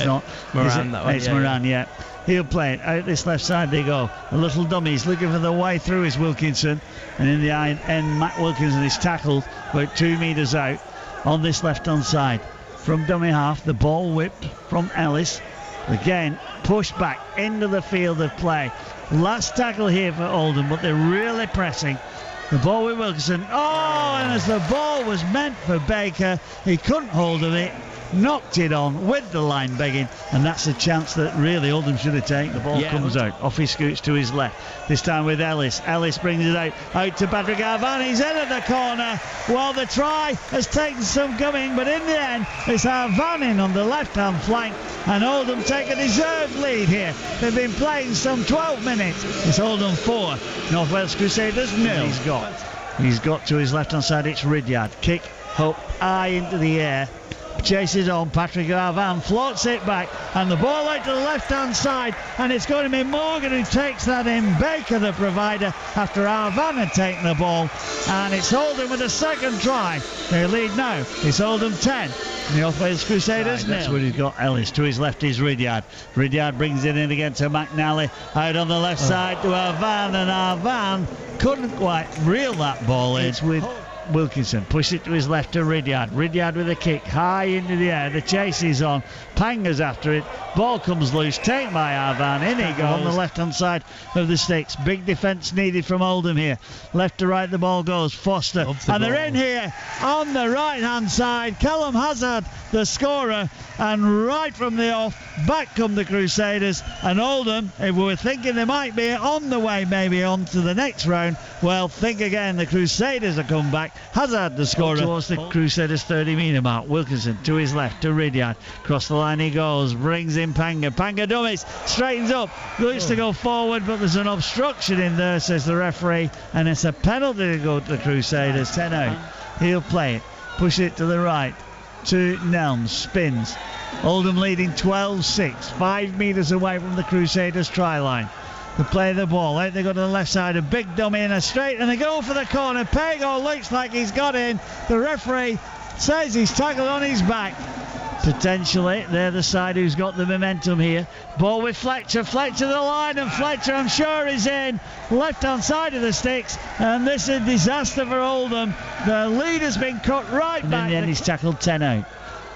it's not. Moran, that one. It's Moran, yeah. He'll play it. Out this left side they go. A little dummy. He's looking for the way through is Wilkinson. And in the end, Matt Wilkinson is tackled about 2 metres out on this left-hand side. From dummy half, the ball whipped from Ellis. Again, pushed back into the field of play. Last tackle here for Oldham, but they're really pressing. The ball with Wilkinson. Oh, and as the ball was meant for Baker, he couldn't hold of it. Knocked it on with the line begging, and that's a chance that really Oldham should have taken. The ball comes out. Off he scoots to his left. This time with Ellis. Ellis brings it out to Patrick Arvan. He's in at the corner. Well, the try has taken some coming, but in the end, it's Arvan in on the left-hand flank, and Oldham take a deserved lead here. They've been playing some 12 minutes. It's Oldham 4, North Wales Crusaders 0. He's got to his left-hand side. It's Ridyard. Kick up high into the air. Chases on. Patrick Arvan floats it back, and the ball out to the left-hand side, and it's going to be Morgan who takes that in. Baker, the provider, after Arvan had taken the ball, and it's Oldham with a second try. They lead now. It's Oldham 10, North Wales Crusaders 0. That's where he's got Ellis. To his left is Ridyard. Ridyard brings it in again to McNally. Out on the left side to Arvan, and Arvan couldn't quite reel that ball in. It's with Wilkinson. Push it to his left to Ridyard. Ridyard with a kick high into the air. The chase is on. Panga's after it. Ball comes loose. Taken by Arvan. In he goes on the left hand side of the sticks. Big defence needed from Oldham here. Left to right the ball goes. Foster. And they're in here on the right hand side. Callum Hazard, the scorer. And right from the off, back come the Crusaders. And Oldham, if we were thinking they might be on the way maybe on to the next round, well, think again. The Crusaders have come back. Hazard, the scorer, towards the Crusaders 30-metre mark. Wilkinson to his left to Ridyard. Across the line he goes. Brings in Panga. Panga dummies. Straightens up. Looks to go forward, but there's an obstruction in there, says the referee. And it's a penalty to go to the Crusaders. 10 out. He'll play it. Push it to the right. To Nelms. Spins. Oldham leading 12-6. 5 metres away from the Crusaders try line. To play the ball out, they go to the left side, a big dummy in a straight, and they go for the corner. Pago looks like he's got in. The referee says he's tackled on his back. Potentially, they're the side who's got the momentum here. Ball with Fletcher. Fletcher the line, and Fletcher, I'm sure, is in. Left-hand side of the sticks, and this is a disaster for Oldham. The lead has been cut right back. In the end, he's tackled 10 out.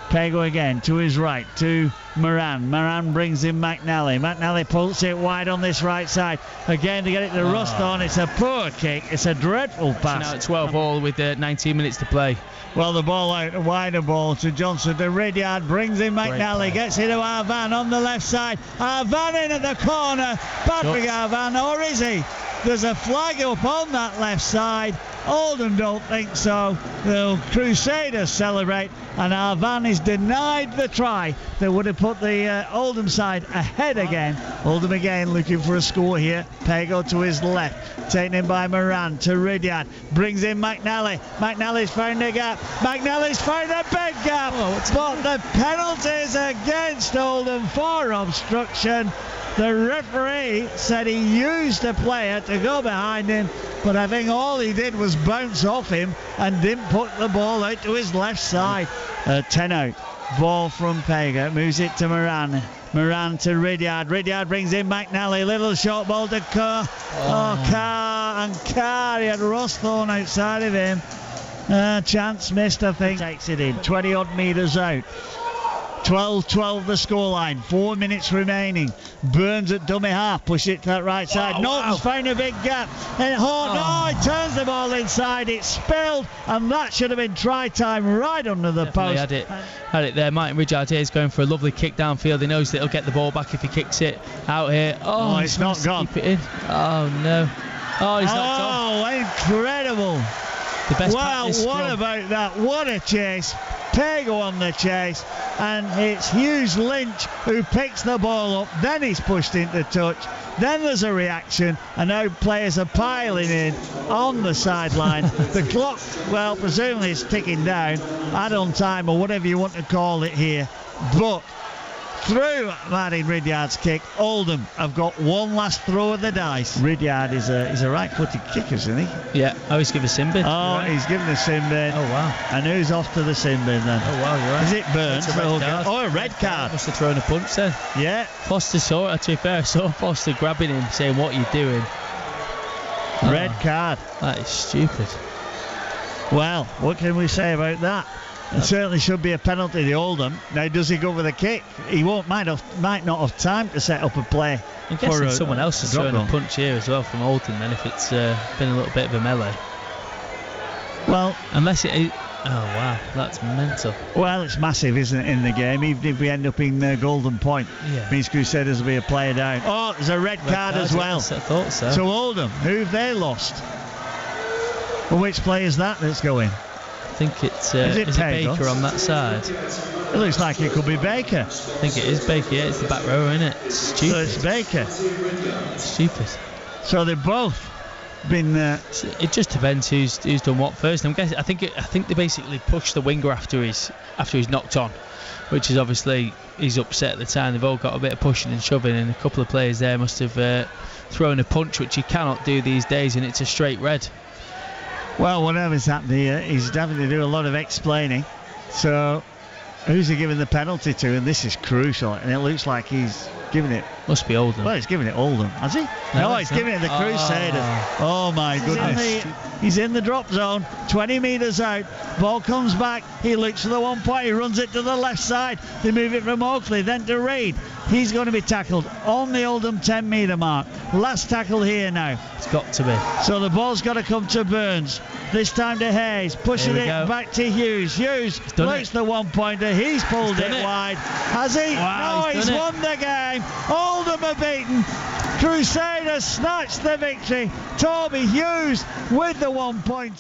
Pago again to his right to Moran. Moran brings in McNally. McNally pulls it wide on this right side. Again to get it to Rust on. It's a poor kick. It's a dreadful pass. Now at 12 all with 19 minutes to play. Well, the ball out, a wider ball to Johnson. To Ridyard, brings in McNally. Gets it to Arvan on the left side. Arvan in at the corner. Patrick Arvan, or is he? There's a flag up on that left side. Oldham don't think so. The Crusaders celebrate, and Arvan is denied the try that would have put the Oldham side ahead again. Oldham again looking for a score here. Pago to his left, taken in by Moran to Ridyard. Brings in McNally. McNally's found a gap. McNally's found a big gap. But the penalties against Oldham for obstruction. The referee said he used the player to go behind him, but I think all he did was bounce off him and didn't put the ball out to his left side. 10 out. Ball from Pega. Moves it to Moran. Moran to Ridyard. Ridyard brings in McNally. Little short ball to Carr. Carr. And Carr, he had Rosthorne outside of him. Chance missed, I think. Takes it in. 20 odd metres out. 12-12 the scoreline. 4 minutes remaining. Burns at dummy half. Push it to that right side. Norton's found a big gap. And he turns the ball inside. It's spilled, and that should have been try time right under the post. Had it there. Martin Ridyard here is going for a lovely kick downfield. He knows that he'll get the ball back if he kicks it out here. Oh, it's not gone. Keep it in. Oh no. Oh, he's knocked off. Oh, incredible. The best what about that? What a chase. Pago on the chase, and it's Hughes Lynch who picks the ball up. Then he's pushed into touch. Then there's a reaction, and now players are piling in on the sideline. The clock, well, presumably it's ticking down, add-on time or whatever you want to call it here. But through Martin Ridyard's kick. Oldham have got one last throw of the dice. Ridyard is a right-footed kicker, isn't he? Yeah, I always give a sin bin. Oh, Right. he's giving a sin bin. Oh, wow. And who's off to the sin bin then? Oh, wow, you're right. Is it Burns? That's a red card. Oh, a red card. Must have thrown a punch then. Yeah. Foster saw it, to be fair. I saw Foster grabbing him, saying, "What are you doing?" Red card. That is stupid. Well, what can we say about that? It certainly should be a penalty to Oldham. Now, does he go for the kick? He might not have time to set up a play. I'm guessing someone else has thrown a goal. punch here as well from Oldham then, if it's been a little bit of a melee. Well, unless it is. Oh, wow, that's mental. Well, it's massive, isn't it, in the game? Even if we end up in Golden Point, Yeah. means Crusaders will be a player down. Oh, there's a red card as well. Yes, I thought so. So Oldham, who have they lost? Well, which player is that's going? I think it's is it Baker on that side? It looks like it could be Baker. I think it is Baker, yeah, it's the back row, isn't it? It's stupid. So it's Baker. Stupid. So they've both been. It just depends who's done what first. I'm guessing. I think they basically pushed the winger after he's knocked on, which is obviously he's upset at the time. They've all got a bit of pushing and shoving, and a couple of players there must have thrown a punch, which you cannot do these days, and it's a straight red. Well, whatever's happened here, he's having to do a lot of explaining. So, who's he giving the penalty to? And this is crucial. And it looks like he's giving it. Must be Oldham. Well, he's giving it Oldham, has he? No, he's giving it the Crusaders. Oh my goodness. He's in the drop zone, 20 metres out. Ball comes back. He looks for the 1 point. He runs it to the left side. They move it from Oakley, then to Reid. He's going to be tackled on the Oldham 10 metre mark. Last tackle here now. It's got to be. So the ball's got to come to Burns. This time to Hayes. Pushing it back to Hughes. Hughes looks the 1 pointer. He's pulled it wide. Has he? Wow, no, he's won the game. Oldham are beaten. Crusaders snatched the victory. Toby Hughes with the 1 pointer.